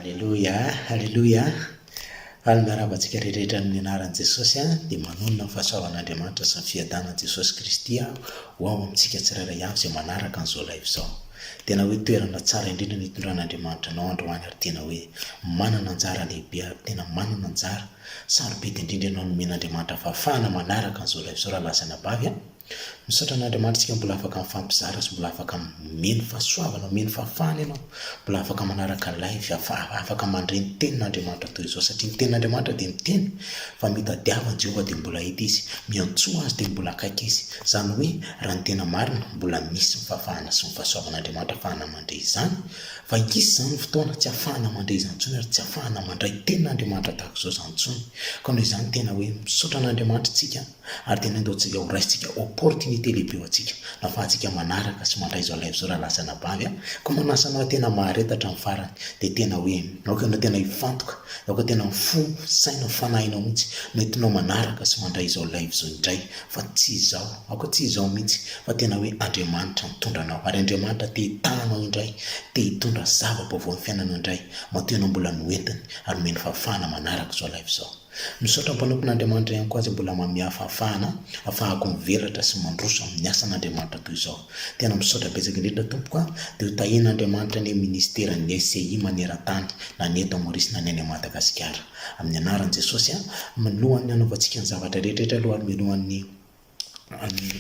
Halleluja, halleluja. Ary miarabantsika rehetrarehetra amin'ny anaran'i Jesosy dia manonona ny fahasoavan'Andriamanitra sy ny fiadanan'i Jesosy Kristy ho ao amintsika tsirairay avy izay manaraka an'izao live izao. Tena hoe toerana tsara indrindra ny itondran'Andriamanitra anao androany, ary tena hoe manana anjara lehibe, ary tena manana anjara sarobidy indrindra ianao nomen'Andriamanitra fahafahana manaraka an'izao live izao raha lasana bavy. Misaotra an'Andriamanitra tsika mbola afaka mifampizara sy mbola afaka miheno fahasoavana, miheno fahafahana ianao, mbola afaka manaraka live, afaka mandre ny tenin'Andriamanitra toy izao, satria ny tenin'Andriamanitra dia miteny fa mitadiavana Jehovah dia mbola hita izy, miantsoa azy dia mbola akaiky izy. Izany hoe raha ny tena marina mbola misy ny fahafahana sy ny fahasoavan'Andriamanitra ahafahana mandre izany, fa inkisy izany ny fotoana tsy ahafahana mandre izany intsony, ary tsy ahafahana mandray tenin'Andriamanitra tahaka izao izany intsony. Ka noho izany tena hoe misaotra an'Andriamanitra tsika, ary tena andaontsika ho raisitsika opportunité lehibe ho antsika nahafahantsika manaraka sy mandray izao live izao raha lasana bavy. Ka manasa anao tena maharetatra amin'ny farany dia tena hoe aoka ianao tena hifantoka, aoka tena mifono saina fanahinao mihitsy nentinao manaraka sy mandray izao live izao indray, fa tsy izao, aoka tsy izao mihitsy, fa tena hoe Andriamanitra mitondra anao, ary Andriamanitra te hitanao indray, te hitondra zava-baovao amin'ny fiainanao indray, matoa ianao mbola noentiny ary miheno fahafahana manaraka izao live izao. Misaotra mpanompon'Andriamanitra ihany koa aza mbola manome fahafahana ahafahako mivelatra sy mandroso amin'ny asan'Andriamanitra toy izao. Tena misaotra betsaka indrindra tompoko dia ho tahian'Andriamanitra ny ministeran'ny SCI maneran-tany na ny eto Maorisy na ny any Madagasikara. Amin'ny anaran'i Jesosy milohan'ny anaovantsika ny zavatra rehetrarehetra aloha, ary milohan'ny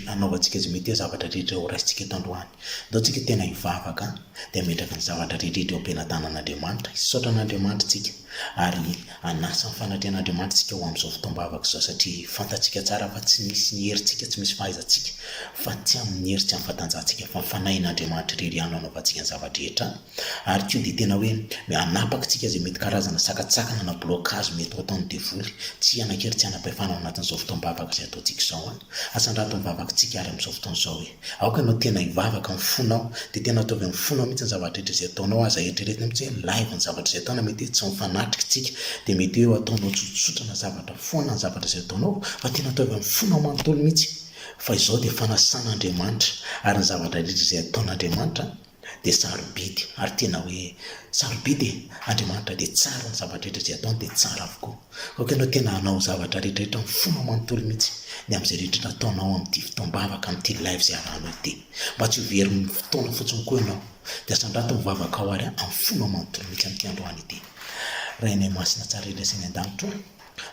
anaovantsika izay mety hoe zavatra rehetra ho raisitsika eto androany. Ndao tsika tena hivavaka dia metraka ny zavatra rehetrarehetra eo am-pelantanan'Andriamanitra, hisaotra an'Andriamanitra tsika, ary anasa ny fanatrehan'Andriamanitra tsika ho amin'izao fotoam-bavaka izao, satria fantatsika tsara fa tsy misy ny herintsika, tsy misy fahaizantsika, fa tsy amin'ny hery, tsy amin'ny fahatanjahantsika, fa fanahin'Andriamanitra irery ihany anaovantsika ny zavatra rehetra. Ary koa dia tena hoe anapaka tsika izay mety karazana sakatsakana na blokazy mety ho ataon'ny devoly, tsy hanakery, tsy hanam-pahefana ao anatin'izao fotoam-bavaka izay ataontsika izao. Asandrato mivavaka tsika ary amin'izao fotoana izao hoe aoka ianao tena hivavaka mifonao, dia tena ataovy mifonao mihitsy ny zavatra rehetra izay ataonao, aza eritreretina mihitsy hoe live ny zavatra izay ataonao, mety hoe tsy mifanatrika tsika, dia mety hoe ataonao tsotsotra na zavatra foana ny zavatra izay ataonao, fa tena ataovy mifonao manontolo mihitsy, fa izao dia fanasan'Andriamanitra, ary ny zavatra rehetra izay ataon'Andriamanitra dia sarobidy, ary tena hoe sarobidy Andriamanitra dia tsara, ny zavatra rehetra izay ataony dia tsara avokoa. Aoka ianao tena hanao zavatra rehetrarehetra mifonao manontolo mihitsy ny amin'izay rehetra ataonao amin'ity fotoam-bavaka, amin'ity live izay arahanao ity, mba tsy ho very ny fotoana fotsiny koa ianao, dia asandrato mivavaka ao ary mifonao manontolo mihitsy amin'ity androany ity. Raha inay masina tsara rehetra sy ny an-danitra,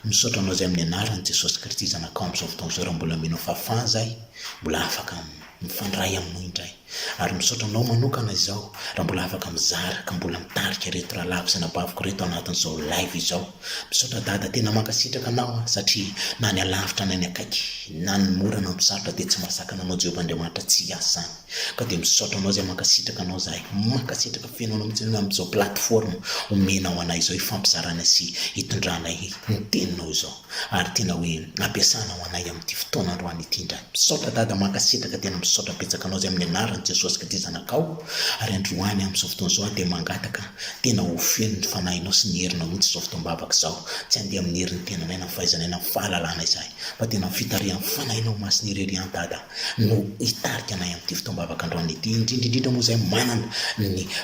misaotra anao izay amin'ny anaran'i Jesosy Kristy zanakao amin'izao fotoana izao, raha mbola menao fahafahana zahay, mbola afaka mifandray aminao indray. Ary misaotra anao manokana izao raha mbola afaka mizara ka mbola mitarika reto raha lavy sy nabaviko reto anatin'izao live izao. Misaotra dada, tena mankasitraka anao satria na ny alavitra na ny akaiky, na ny mora na ny sarotra dia tsy mahasakana anao Jehovah Andriamanitra tsy hiasa izany. Ka dia misaotra anao izay mankasitraka anao zahay, mankasitraka fiainao mihitsy amin'izao platform omenao anay izao, hifampizarana sy hitondranay ny teninao izao, ary tena hoe ampiasana ho anay amin'ity fotoana androany ity indray. Misaotra dada, mankasitraka, tena misaotra betsaka anao izay amin'ny anaran'i Jesosy Kristy zanakao, ary androany amin'izao fotoana izao dia mangataka tena ho feno ny fanahinao sy ny herinao mihitsy izao fotoam-bavaka izao, tsy handeha amin'ny herin'ny tenanay na fahaizanay na fahalalana izay, fa tena fitarihan'ny fanahinao masina irery ihany dada no hitarika anay amin'ity fotoam-bavaka androany ity, indrindrindrindra moa izay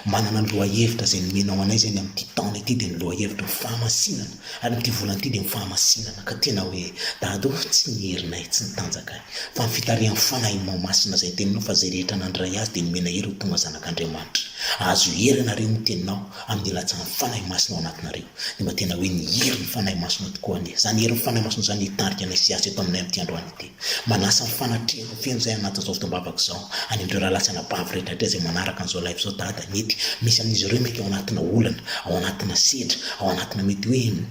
manana ny lohahevitra izay nomenao anay izay ny amin'ity taona ity, dia ny lohahevitra ny fahamasinana, ary n'ity volana ity dia ny fahamasinana. Ka tena hoe dada, tsy ny herinay, tsy ny tanjakay, fa ny fitarihan'ny fanahinao masina izay teninao, fa izay rehetra nandray azy dia nomena hery ho tonga zanak'Andriamanitra. Azo hery ianareo no teninao amin'ny latsan'ny fanahy masina ao anatinareo, dia mba tena hoe ny hery ny fanahy masina tokoa anie, izany hery ny fanahy masina izany hitarika anay sy asa eto aminay amin'ity androany ity. Manasa ny fanatrehana feno izay anatin'izao fotoam-bavaka izao, any andreo raha lasana bavy rehetrarehetra izay manaraka an'izao live izao dada, mety misy amin'izy ireo mety ao anatina olana, ao anatina sedra, ao anatina mety hoe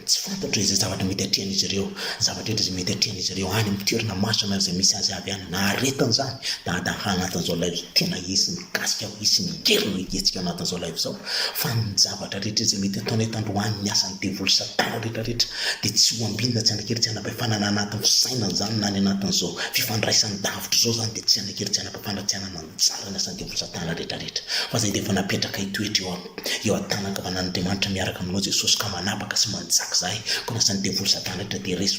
tsy fantatra izay zavatra mety hatrehan'izy ireo, zavatra rehetra izay mety hatrehan'izy ireo any amin'ny toerana masina izay misy azy avy any, na aretan'izany dada anatin'izao live tena hisy mikasika, hisy migerina hiketsika anatin'izao live izao, fa ny zavatra rehetra izay mety ataonay tandroany ny asan'ny devoly satana rehetrarehetra dia tsy ho ambinina, tsy hanakery, tsy hanam-pahefana na anatin'ny fisainana izany na ny anatin'izao fifandraisan'ny davitra izao izany, dia tsy hanakery, tsy hanam-pahefana, tsy hanananjara ny asan'ny devoly satana rehetrarehetra, fa izay dia efa napetraka hitoetra eo an-tanankavanan'Andriamanitra miaraka aminao Jesosy, ka manapaka sy manjaka zahay, ko nasan'ny devoly satana rehetra dia resy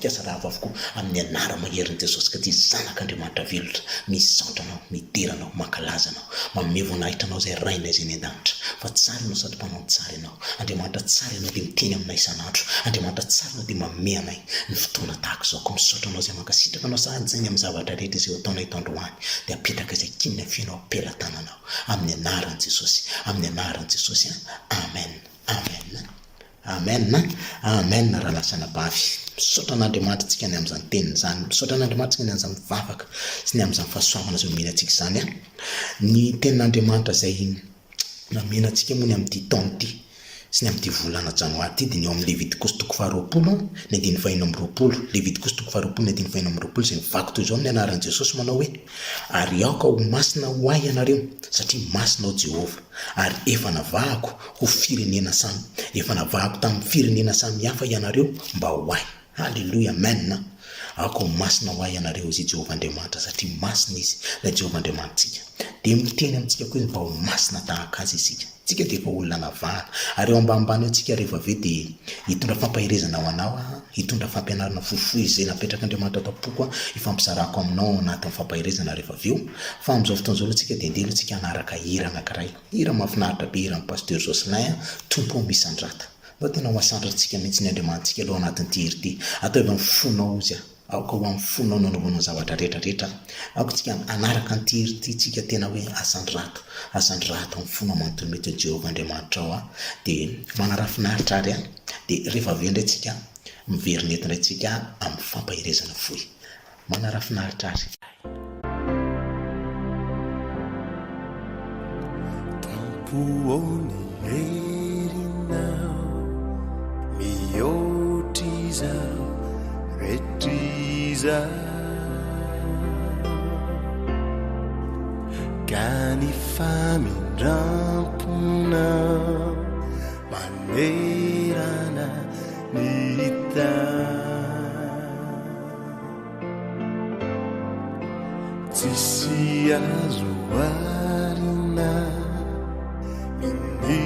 Kasa raha avokoa amin'ny anara maherin'i Jesosy Kristy zanak'Andriamanitra velotra, misaotra anao, midiranao, mankalazanao, mamevo anahitranao izay rainay izay ny an-danitra, fa fa tsara ianao sady mpanao tsara ianao. Andriamanitra tsara ianao dia miteny aminay isan'andro. Andriamanitra tsara ianao dia manome anay ny fotoana tahaka izao. Ko misaotra anao izay mankasitraka anao sady zay amin'ny zavatra rehetra izay ataonay eto androany, dia apetraka izay kinona fianao ampelantananao amin'ny anaran'i Jesosy, amin'ny anaran'i Jesosy. Amen, amen, amen, amen. Raha lasana bavy, misaotra an'Andriamanitra tsika ny amin'izany teniny izany, misaotra an'Andriamanitra tsika ny amin'izany vavaka sy ny amin'izany fahasoavana izay omena antsika izany. Ny tenin'Andriamanitra izay namena antsika moa ny amin'ity taona ity sy ny amin'ity volana janoary ity dia ny eo amin'ny Levitikosy 20, ny 5:20. Levitikosy 20, ny 5:20 izay mivako toy izao amin'ny anaran'i Jesosy manao hoe: ary aoka ho masina ho ahy ianareo satria masina ao Jehovah, ary efa navahako ho firenena samy, efa navahako tamin'ny firenena samy hafa ianareo mba ho ahy. Halleluja, amen. Aoka ho masina ho ahy ianareo izy Jehovah Andriamanitra satria masina izy ilay Jehovah Andriamanitsika. Dia miteny amintsika koa izy mba ho masina tahaka azy isika. Tsika dia efa olona navahana, ary eo ambanimbany eo tsika rehefa avy dia hitondra fampahirezana ho anao, hitondra fampianarana fohifohy izay napetraka Andriamanitra tampoko ifampisarako aminao anatin'ny fampahirezana rehefa avy eo. Fa amin'izao fotoan'izao tsika dia andeha tsika hanaraka hira anankiray, hira mahafinaritra be, hiran'ny pasteur Jocelyn, tompo misandrata. Mba tena ho asandratsika mihitsy ny Andriamanitsika aloha anatin'ity hira ity, atao efa mifonao ozy aoka ho amin'ny fonao nanaovanao zavatra rehetrarehetra. Aoka tsika anaraka ny hira ity tsika tena hoe asandrato amin'ny fonao manontolo mety Jehovah Andriamanitra ao dia manarafinaritra ary dia rehefa avy eo indray tsika miverinety indray tsika amin'ny fampahirezana fohy. Manarafinaritra ary. Tampoony herinao mihotriza retriza ka ny famindramponao manerana ny hita tsisy azo arina ny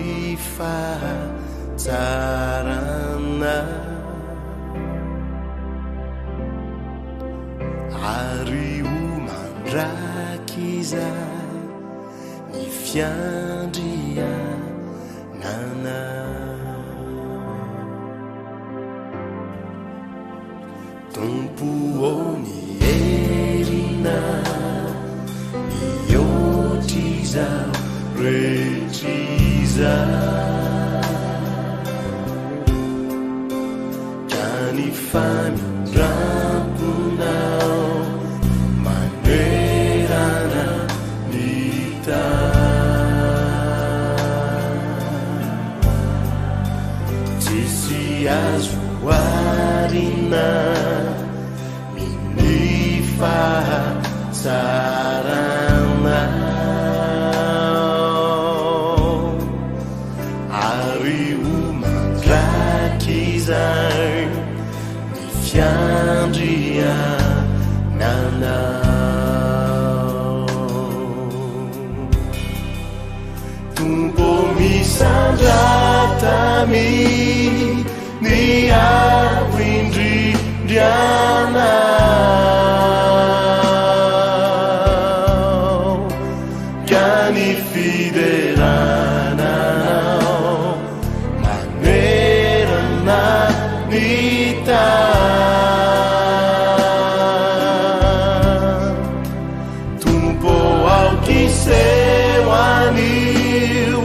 fahatsarana ary ho mandraky izay ny fiandrianana. Tompoony herina mihotriza retriza ka ny famindramponao manerana ny hita tsisy azo arina ny fahatsarana ary ho mandraky izay ny fiandrianana. Tompo misandratami ny avindrindrianao ka ny fideranao manerana ny Tompo aoky seu anio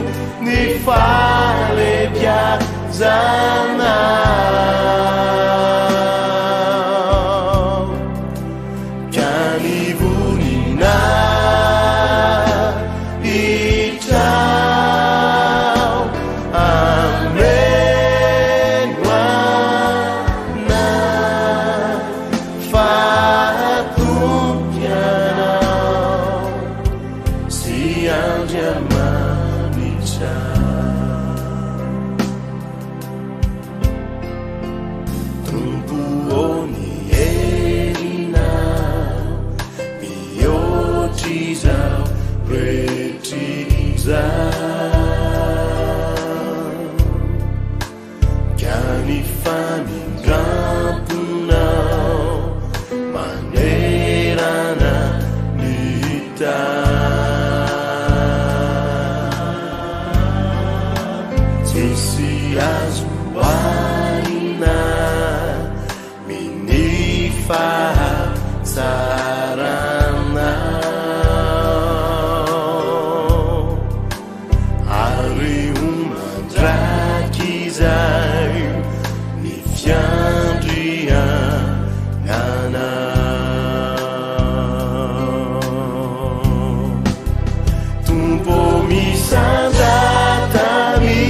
ny falebiazanao ka ny vonina hitrao amenoana fahatompianao sy Andriamanitra. sisy azo hoanina miny fahatsarana ary ho mandraky izay ny fiandrianana tompo misandratany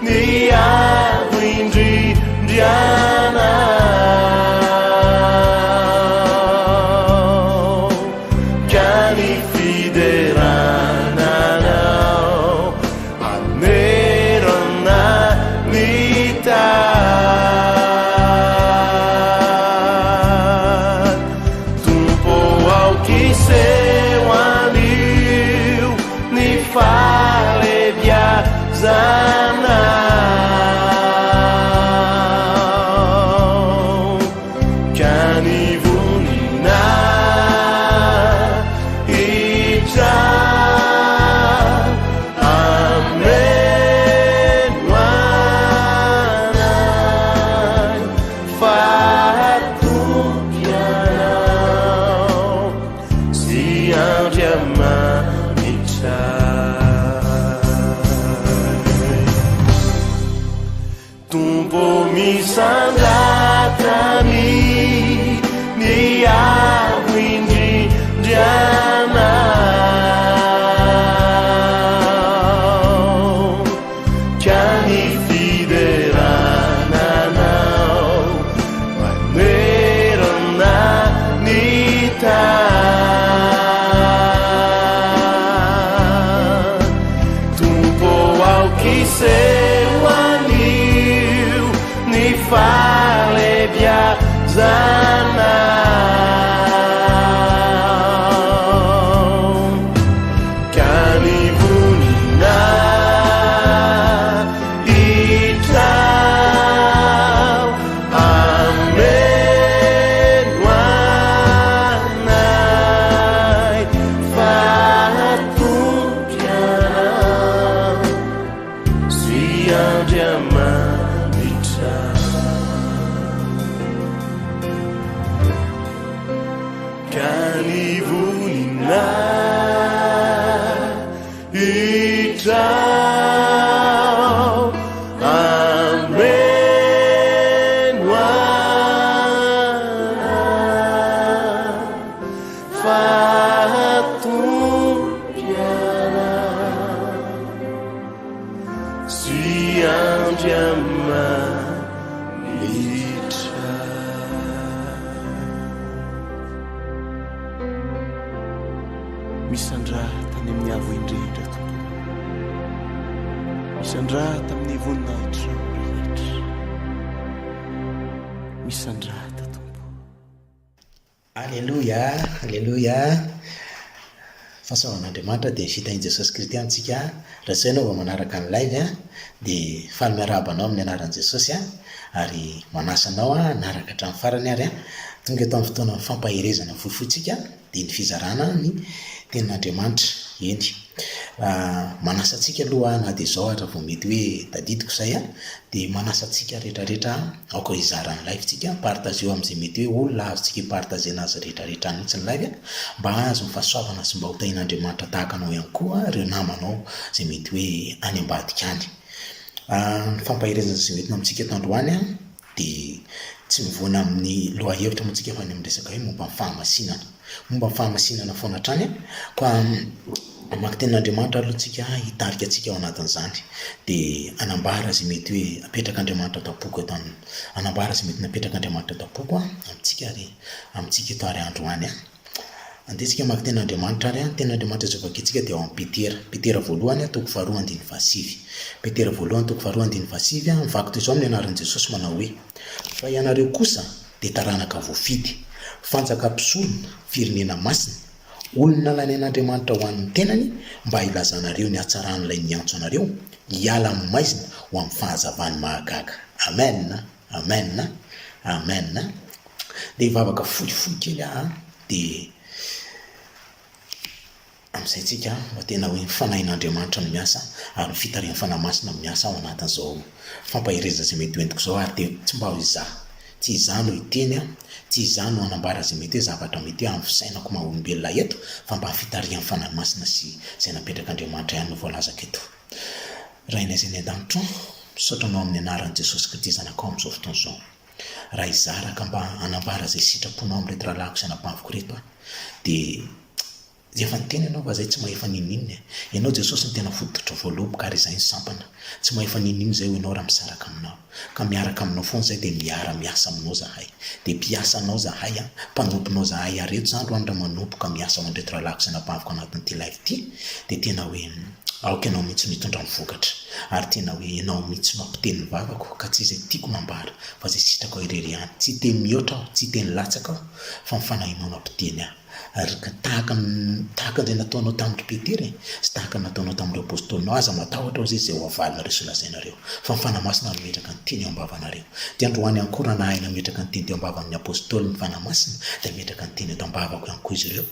ny avo indrindriana ka ny fiderananao amerana ny tany tompo aokiseo anio ny falebiazanao ka ny vonina hitra amenoanay fatompianao sy andriamanitray tompo misandratany ny avo indrindrianao ka ny fiderananao manerana ny tany tompo aokiseo anio ny falebiazanao ka ny vonina hitrao amenoanay fatompianao sy andriamanitray ka ny vonina hitrao amenoanay fatompianao sy andriamanitray misandrata ny amin'ny avo indrindra tompo misandrata amin'ny voninahitra rehetra misandrata tompo Alleluia, alleluia. Fahasavan'Andriamanitra dia fitahin Jesosy Kristy amintsika. Raha izay ianao vao manaraka ny live dia faly miarabanao amin'ny anaran'i Jesosy ary manasa anao naraka hatramin'ny farany ary tonga eto amin'ny fotoana fampaherezana fohifohintsika dia ny fizarana ny tenin'Andriamanitra eny. Manasa antsika aloha na dia izao ohatra vao mety hoe tadidiko izay dia manasa antsika rehetrarehetra aoka hizarany live-tsika partageo amin'izay mety hoe olona azontsika hipartagena azy rehetrarehetra mihitsy ny live mba azo mifahasoavana sy mba hotahin'Andriamanitra tahaka anao ihany koa ireo namanao izay mety hoe any ambadika any. Ny fampaherezana izay mety amintsika eto androany dia tsy mivoana amin'ny loha-hevitra moantsika fa ny amin'ny resaka hoe momba ny fahamasinana foana hatrany ka amaky tenin'Andriamanitra aloha tsika hitarika antsika ao anatin'izany dia anambara izay mety hoe apetraka Andriamanitra tapoko eto anambara izay mety napetraka Andriamanitra tapoko amintsika ary amintsika eto ary androany andesika amaky tenin'Andriamanitra ary tenin'Andriamanitra zay vakintsika dia ao amin'ny Petera voalohany toko 2:7 Petera voalohany toko 2:7 mivaky toy izao amin'ny anaran'i Jesosy manao hoe fa ianareo kosa dia taranaka voafidy fanjakam-pisolona firenena masina olona lanain'Andriamanitra ho an'ny tenany mba hilazanareo ny hatsaran'ilay miantso anareo hiala amin'ny maizina ho amin'ny fahazavany mahagaga. Amen, amen, amen. Dia hivavaka fohifohy kely dia amin'izay tsika mba tena hoe fanahin'Andriamanitra no miasa ary ny fitarian'ny fanahy masina no miasa ao anatin'izao fampahireza izay mety hoentiko izao, ary dia tsy mba ho izaho, tsy izaho no hiteny, tsy izaho no hanambara izay mety hoe zavatra mety hoe amin'ny fisainako maha-olombelona eto, fa mba fitarian'ny fanahy masina sy izay napetrak'Andriamanitra ihany no voalazako eto. Raha inay ny an-danitro, misaotranao amin'ny anaran'i Jesosy Kristy zanakao amin'izao fotoana izao. Raha izaraka mba hanambara izay sitraponao amin'reto rahalahiko sy anabaviko reto, dia efa niteny ianao fa izay tsy mahefa nininina. Ianao Jesosy ny tena fototra voaloboka ary izay ny sampana. Tsy mahefa nininina izay ho ianao raha misaraka aminao. Ka miaraka aminao foana izay dia miara-miasa aminao zahay. Dia mpiasanao zahay, mpanomponao zahay areto zany roany raha manompoka miasa ao an'reto rahalahiko sy anabaviko anatin'ity live ity, dia tena hoe aoka ianao mihitsy mitondra ny vokatra, ary tena hoe ianao mihitsy mampiteny ny vavako ka tsy izay tiako nambara fa izay sitrako irery ihany. Tsy teny mihoatra aho, tsy teny latsaka aho, fa mifanahinao nampiteny aho. Ary tahaka izay nataonao tamin'ny Petera sy tahaka nataonao tamin'ireo apôstôlinao, aza matahotra ao izay ho avalonareo sy lazainareo, fa ny fanahy masina nametraka ny teny eo am-bavanareo. Dia androany ihany koa raha nahay nametraka ny teny teo am-bavan'ny apôstôly ny fanahy masina, dia ametraka ny teny eto am-bavako ihany koa izy ireo,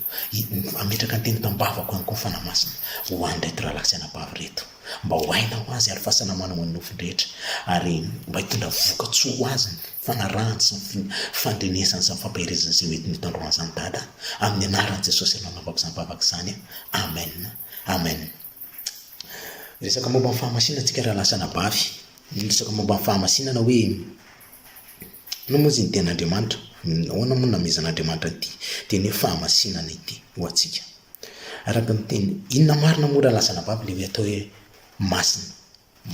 ametraka ny teny eto am-bavako ihany koa ny fanahy masina ho an'ny reto rahalahy sy anabavy reto, mba ho haina ho azy ary fahasalamana ho an'ny nofiny rehetra, ary mba hitondra vokatsoa ho azy ny fanarahany sy ny fandrenesany sy ny fampahirezana izay mety mitandro azany dada, amin'ny anaran'i Jesosy nanavako izany vavaka izany. Amen, amen. Resaka momba ny fahamasinana antsika rahalahy sy anabavy, resaka momba ny fahamasinana hoe no moa izy ny tenin'Andriamanitra, ahoana moa namezan'Andriamanitra ity teny hoe fahamasinana ity ho antsika. Araka ny teny, inona marina moa rahalahy sy anabavy le hoe atao hoe masina,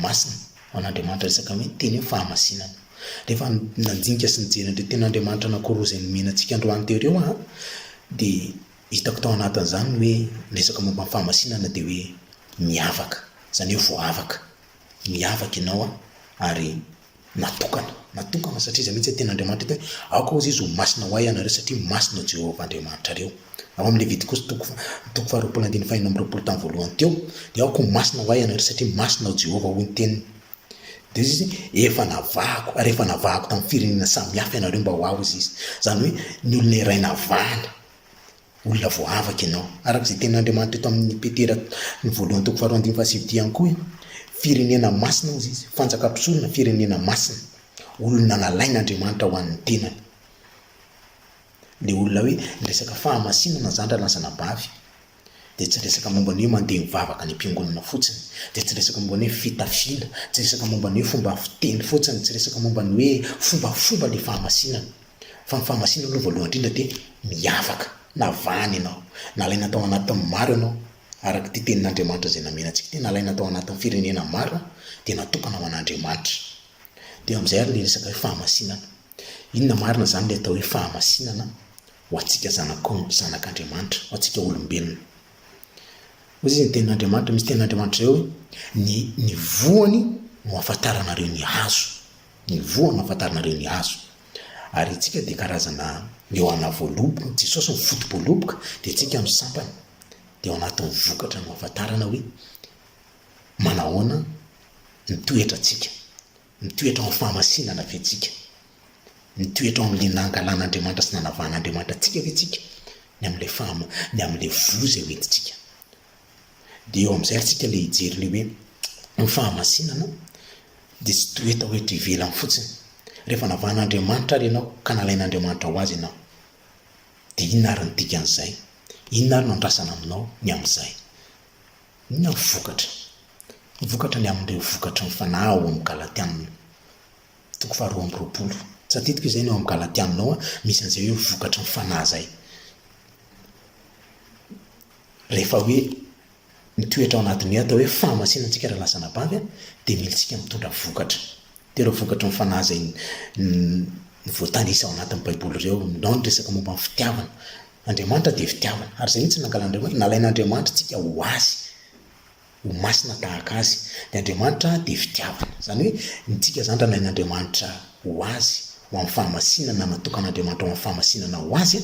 masina ao an'Andriamanitra, resaka hoe teny hoe fahamasinana. Rehefa nandinika sy nijery an'ireo tenin'Andriamanitra anankiroa izay nomena antsika androany teo ireo, dia hitako tao anatin'izany hoe resaka momba ny fahamasinana dia hoe miavaka, izany hoe voavaka, miavaka ianao ary natokana satria izay mihitsy tenin'Andriamanitra hoe aoka ozy izy ho masina ho ahy ianareo satria masina Jehovah Andriamanitra reo. Ao amin'ny Levitikosy toko 20:5 tamin'ny voalohany teo, dia aoka ho masina ho ahy ianareo satria masina Jehovah hoy ny teniny. Dia izy efa navahako, ary efa navahako tamin'ny firenena samihafa ianareo mba ho aho izy. Izany hoe ny olona iray navahana, olona voavaka ianao, araka izay tenin'Andriamanitra eto amin'ny Petera ny voalohany toko 2:7 ihany koa, firenena masina ozy izy, fanjakam-pisorona firenena masina, olona nalain'Andriamanitra ho an'ny tenany. Le olona hoe resaka fahamasinana zany rahalahy sy anabavy, dia tsy resaka momba ny hoe mandeha mivavaka ny am-piangonana fotsiny, dia tsy resaka momba ny hoe fitafiana, tsy resaka momba ny hoe fomba fiteny fotsiny, tsy resaka momba ny hoe fombafomba le fahamasinana, fa ny fahamasinana aloha voalohany indrindra dia miavaka, navahana ianao, nalaina tao anatin'ny maro ianao, araka ity tenin'Andriamanitra izay namena antsika ity, nalaina tao anatin'ny firenena maro dia natokana ho an'Andriamanitra. Dia amin'izay ary le resaka hoe fahamasinana, inona marina zany le atao hoe fahamasinana ho antsika zanak'Andriamanitra, ho antsika olombelona. Ozy izy ny tenin'Andriamanitra, misy tenin'Andriamanitra eo ny voany no ahafantaranareo ny hazo, ny voany no ahafantaranareo ny hazo. Ary itsika dia karazana eo ana voaloboka, Jesosy ny fotom-boaloboka, dia itsika amin'ny sampany dia ao anatin'ny vokatra no ahafantarana hoe manahoana ny toetra antsika, ny toetra ao amin'ny fahamasinana fetsika, ny toetra ao amin'ilay nangalan'Andriamanitra sy nanavahan'Andriamanitra antsika fetsika, ny amin'ilay voza hoentitsika. Dia eo amin'izay antsika le hijery le hoe ny fahamasinana dia tsy toetra hoe ivelany fotsiny. Rehefa navahan'Andriamanitra ary ianao ka nalain'Andriamanitra ho azy ianao, dia inona ary ny dikan'izay? Inona ary no andrasana aminao ny amin'izay? Inona ny vokatra? Ny vokatra ny amin'ireo vokatra ny fanahy ao amin'ny Galatiana toko 2:20. Tsy titiko izay ny ao amin'ny Galatianao misy an'izay hoe vokatra ny fanahy izay. Rehefa hoe mitoetra ao anatin'ny atao hoe fahamasinana antsika rahalahy sy anabavy, dia mila tsika mitondra vokatra. Dia ireo vokatra ny fanahy izay ny voatanisa ao anatin'ny Baiboly ireo, nao ny resaka momba ny fitiavana. Andriamanitra dia fitiavana, ary izay mihitsy nangalan'Andriamanitra, nalain'Andriamanitra tsika ho azy, ho masina tahaka azy. Dia Andriamanitra dia fitiavana, izany hoe nitsika zany raha nalain'Andriamanitra ho azy, ho amin'ny fahamasinana, natokan'Andriamanitra ho amin'ny fahamasinana ho azy,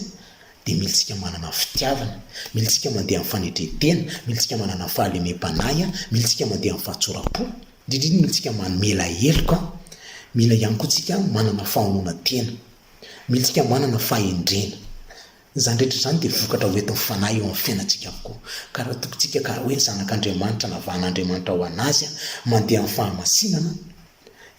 dia mila tsika manana fitiavana, mila tsika mandeha amin'ny fanetretena, mila tsika manana fahalemem-panahy, mila tsika mandeha amin'ny fahatsoram-po, indrindra mila tsika mamela heloka, mila ihany koa tsika manana fahaonona tena, mila tsika manana fahendrena. zany rehetra zany dia vokatra hoentin'ny fanahy eo amin'ny fiainantsika avokoa. Ka raha tokontsika ka hoe zanak'Andriamanitra na vahan'Andriamanitra ho anazy mandeha amin'ny fahamasinana,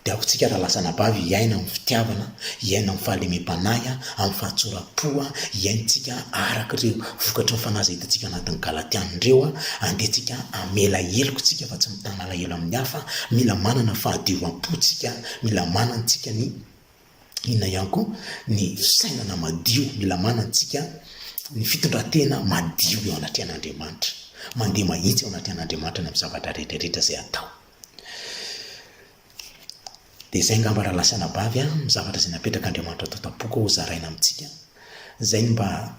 dia akontsika raha lasanabavy hiaina amin'ny fitiavana, hiaina amin'ny fahalemem-panahy, amin'ny fahatsoram-po, hiaintsika araka ireo vokatry ny fanahy hitantsika anatin'ny Galatianireo, andehantsika amela helokontsika fa tsy mitana alahelo amin'ny hafa, mila manana fahadiovam-pontsika, mila manantsika ny inona ihany koa ny fisainana madio, mila manantsika ny fitondratena madio eo anatrehan'Andriamanitra, mandeha mahitsy eo anatrehan'Andriamanitra ny amin'ny zavatra rehetrarehetra izay atao. Dia izay ngamba raha lasanabavy amin'ny zavatra izay napetraka Andriamanitra tao tapoka ho zaraina amintsika. Izay mba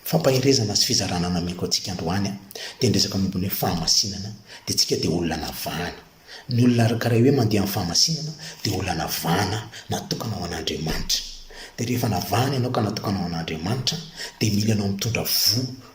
fampahirezana sy fizarana nameko antsika androany dia ndresaka momba ny fahamasinana, dia tsika dia olona navahana. Ny olona karaha hoe mandeha amin'ny fahamasinana dia olona navahana natokana ho an'Andriamanitra. Dia rehefa navahana ianao ka natokana ho an'Andriamanitra dia mila anao mitondra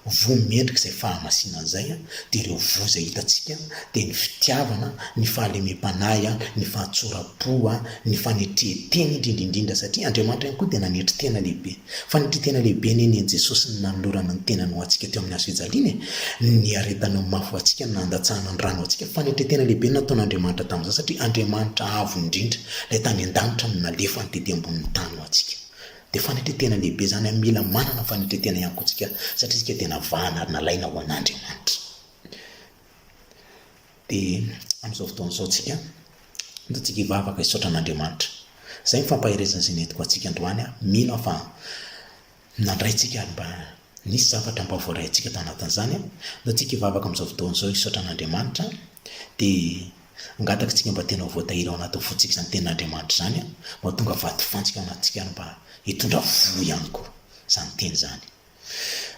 vo mendrika izay fahamasinana izay, dia ireo vo izay hitantsika dia ny fitiavana, ny fahalemem-panahy, ny fahatsoram-po, ny fanetretena indrindrindrindra, satria Andriamanitra ihany koa dia nanetry tena lehibe. Fanetretena lehibe ny Jesosy ny nanolorana ny tenany ho antsika teo amin'ny hazo fijaliana, ny aretana mafy ho antsika, ny nandatsahana ny rano ho antsika. Fanetretena lehibe nataon'Andriamanitra tamin'izao, satria Andriamanitra avo indrindra ilay tany an-danitra no nalefa ny tety ambonin'ny tany ho antsika. Dia fanetretena lehibe zany mila manana fanetretena ihany koa tsika, satria tsika dia navahana ary nalaina ho an'Andriamanitra. Dia amin'izao fotoan'izao tsika ntsika hivavaka hisaotra an'Andriamanitra. Izay mifampahirezana izay netiko antsika androany, mino fa nandraintsika mba nisy zavatra mba voaraintsika tao anatin'izany. Ntsika hivavaka amin'izao fotoan'izao hisaotra an'Andriamanitra dia ngataka tsika mba tena voatahiry ao anatin'ny fontsika izany tenin'Andriamanitra izany, mba tonga vatifantsika anatsika mba hitondra vo ihany koa izany teny izany.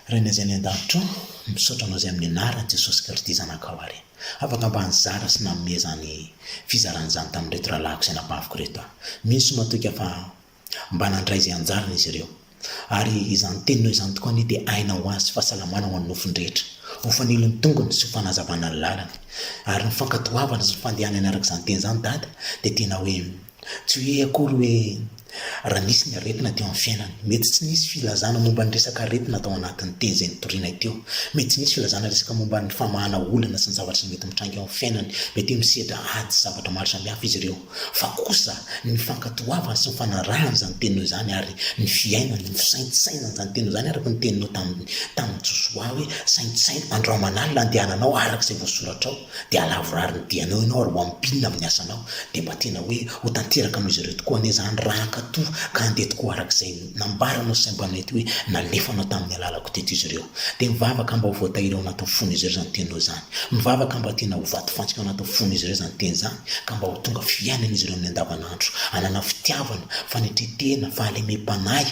Raha izay ny an-davitra misaotra anao izay amin'ny anaran'i Jesosy Kristy zanakao ary, afaka mba hanzara sy nanome zany fizaran'izany tamin'ireto rahalahiko izay nabaviko reto. Misy matoka fa mba nandray izay anjarana izy ireo, ary izany teninao izany tokoa ny dia aina ho azy fahasalamana ho an'ny nofony rehetra, ho fanilony tongony sy ho fanazavana ny lalany, ary ny fankatoavana sy ny fandehanany araka izany teny izany dada dia tena hoe tsy hoe akory hoe raha nisy ny aretina teo amin'ny fiainany, mety tsy nisy filazana momba ny resaka aretina tao anatin'ny teny izay nitoriana teo, mety tsy nisy filazana resaka momba ny famahana olana sy ny zavatra mety mitranga eo amin'ny fiainany, mety misedra ady sy zavatra maro samihafa izy ireo, fa kosa ny fankatoavana sy ny fanarahana izany teninao izany, ary ny fiainany, ny fisaintsainana izany teninao izany, araka ny teninao tamin'ny Josoa hoe saintsaina andro aman'alina andehananao araka izay voasoratra ao, dia alavorary ny dianao ianao ary ho ampinina amin'ny asanao, dia mba tena hoe ho tanteraka amin'izy ireo tokoa anie izany raha to ka andeha tokoa araka izay nambaranao sy mba mety hoe nalefanao tamin'ny alalako teto izy ireo. Dia mivavaka mba ho voatahiry ao anatin'ny fony izy ireo izany teninao izany, mivavaka mba tena ho vatifantsika ao anatin'ny fony izy ireo izany teny izany, ka mba ho tonga fiainana izy ireo amin'ny andavanandro, anana fitiavana, fanetretena, fahalemem-panahy,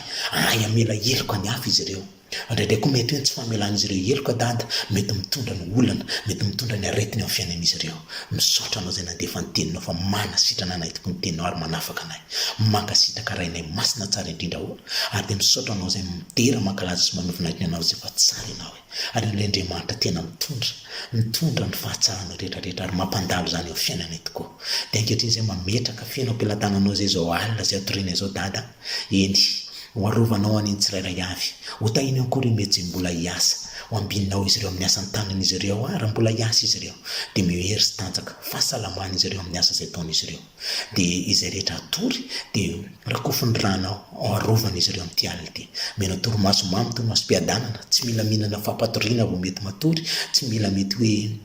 amela heloka ny hafa izy ireo. Indraindray koa mety hoe tsy famelan'izy ireo heloka dada, mety mitondra ny olana, mety mitondra ny aretina eo amin'ny fiainan'izy ireo. Misaotra anao izay nandefa ny teninao fa manasitrana anay toko ny teninao ary manafaka anay, mankasitraka rainay masina tsara indrindra ho, ary dia misaotra anao izay midera mankalaza sy manovinahitny anao izay fa tsara ianao, ary ilay Andriamanitra tena mitondra ny fahatsaranao rehetrarehetra ary mampandalo izany eo amin'ny fiainanay tokoa. Dia ankehitriny izay mametraka fiainao am-pelatananao izay izao alina izay atoriana izao dada, eny ho arovanao an'iny tsirairay avy, ho tahiny akory mety mbola hiasa, ho ambininao izy ireo amin'ny asan'ny tanana izy ireo, raha mbola hiasa izy ireo dia mihery sy tanjaka fahasalamana izy ireo amin'ny asa izay ataon'izy ireo. Dia izay rehetra atory dia rakofiny ranao arovana izy ireo amin'ity alina ity, mena torimaso mamy, torimasom-piadanana, tsy mila mihinana fampatoriana vao mety matory, tsy mila mety hoe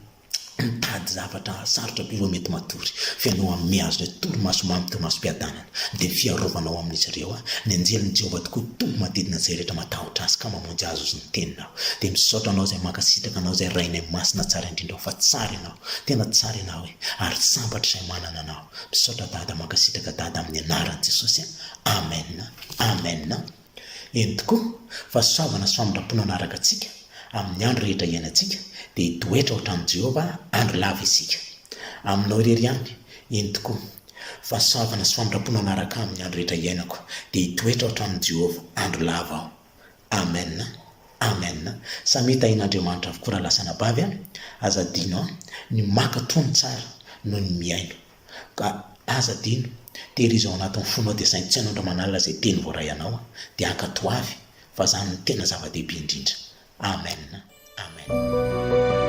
mitady zavatra sarotra be vao mety matory, fa ianao amin'ny azo ilay torimaso mamy, torimasom-piadanana, dia fiarovanao amin'izy ireo, ny anjelin'i Jehovah tokoa tombo manodidina izay rehetra matahotra azy ka mamonjy azy ozy ny teninao. Dia misaotra anao izay mankasitraka anao izay rainay masina tsara indrindra fa tsara ianao, tena tsara ianao ary sambatra izay manana anao. Misaotra dada, mankasitraka dada amin'ny anaran'i Jesosy. Amen, amen. Eny tokoa fa soavana sy famindrampona anaraka antsika amin'ny andro rehetra iainantsika, dia hitoetra ohatran'i Jehovah andro lava isika aminao irery ihany. Eny tokoa fa soavana sy famindrampona anaraka amin'ny andro rehetra iainako, dia hitoetra ohatran'i Jehovah andro lava aho. Amen, amen. Samy hitahin'Andriamanitra avokoa raha lasanabavy, azadino ny maka tony tsara noho ny miaino, ka azadino tehirizao anatin'ny fonao dia saintsainao andro aman'alina izay teny voaray anao, dia ankatoavy fa zany tena zava-dehibe indrindra. Amen. Amen.